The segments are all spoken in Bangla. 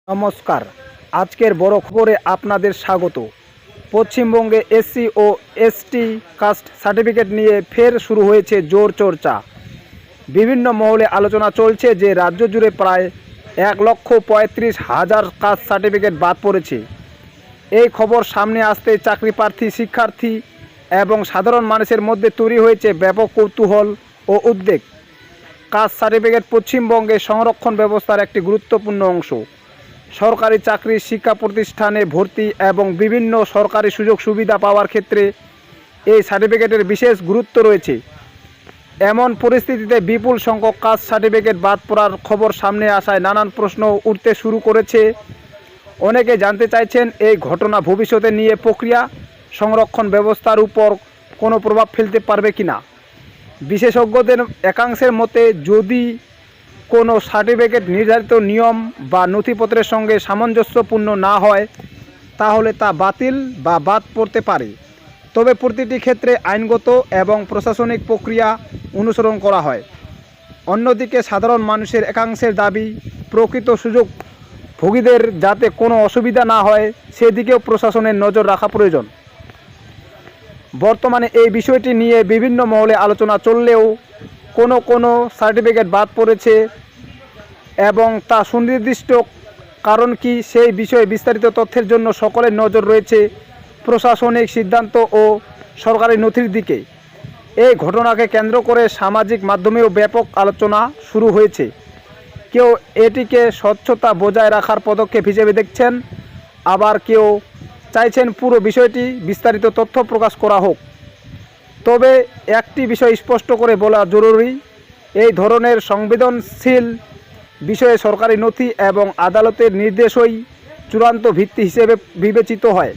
নমস্কার। আজকের বড় খবরে আপনাদের স্বাগত। পশ্চিমবঙ্গে এসসি ও এসটি কাস্ট সার্টিফিকেট নিয়ে ফের শুরু হয়েছে জোর চর্চা। বিভিন্ন মহলে আলোচনা চলছে যে রাজ্য জুড়ে প্রায় 1,35,000 কাস্ট সার্টিফিকেট বাদ পড়েছে। এই খবর সামনে আসতে চাকরি প্রার্থী, শিক্ষার্থী এবং সাধারণ মানুষের মধ্যে তৈরি হয়েছে ব্যাপক কৌতূহল ও উদ্বেগ। কাস্ট সার্টিফিকেট পশ্চিমবঙ্গে সংরক্ষণ ব্যবস্থার একটি গুরুত্বপূর্ণ অংশ। সরকারি চাকরি, শিক্ষা প্রতিষ্ঠানে ভর্তি এবং বিভিন্ন সরকারি সুযোগ সুবিধা পাওয়ার ক্ষেত্রে এই সার্টিফিকেটের বিশেষ গুরুত্ব রয়েছে। এমন পরিস্থিতিতে বিপুল সংখ্যক কাস্ট সার্টিফিকেট বাদ পড়ার খবর সামনে আসায় নানান প্রশ্ন উঠতে শুরু করেছে। অনেকে জানতে চাইছেন এই ঘটনা ভবিষ্যতে নিয়ে প্রক্রিয়া সংরক্ষণ ব্যবস্থার উপর কোনো প্রভাব ফেলতে পারবে কিনা। বিশেষজ্ঞদের একাংশের মতে, যদি কোনো সার্টিফিকেট নির্ধারিত নিয়ম বা নথিপত্রের সঙ্গে সামঞ্জস্যপূর্ণ না হয় তাহলে তা বাতিল বা বাদ পড়তে পারে। তবে প্রতিটি ক্ষেত্রে আইনগত এবং প্রশাসনিক প্রক্রিয়া অনুসরণ করা হয়। অন্যদিকে সাধারণ মানুষের একাংশের দাবি, প্রকৃত সুযোগ ভোগীদের যাতে কোনো অসুবিধা না হয় সেদিকেও প্রশাসনের নজর রাখা প্রয়োজন। বর্তমানে এই বিষয়টি নিয়ে বিভিন্ন মহলে আলোচনা চললেও কোনো সার্টিফিকেট বাদ পড়েছে এবং তা সুনির্দিষ্ট কারণ কি সেই বিষয়ে বিস্তারিত তথ্যের জন্য সকলের নজর রয়েছে প্রশাসনিক সিদ্ধান্ত ও সরকারি নথির দিকে। এই ঘটনাকে কেন্দ্র করে সামাজিক মাধ্যমেও ব্যাপক আলোচনা শুরু হয়েছে। কেউ এটিকে স্বচ্ছতা বজায় রাখার পদক্ষেপ হিসেবে দেখছেন, আবার কেউ চাইছেন পুরো বিষয়টি বিস্তারিত তথ্য প্রকাশ করা হোক। তবে একটি বিষয় স্পষ্ট করে বলা জরুরি, এই ধরনের সংবেদনশীল বিষয়ে সরকারি নথি এবং আদালতের নির্দেশই চূড়ান্ত ভিত্তি হিসেবে বিবেচিত হয়।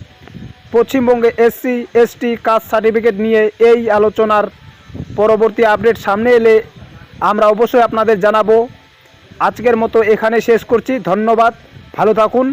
পশ্চিমবঙ্গে এসসি এসটি কাস্ট সার্টিফিকেট নিয়ে এই আলোচনার পরবর্তী আপডেট সামনে এলে আমরা অবশ্যই আপনাদের জানাবো। আজকের মতো এখানে শেষ করছি। ধন্যবাদ, ভালো থাকুন।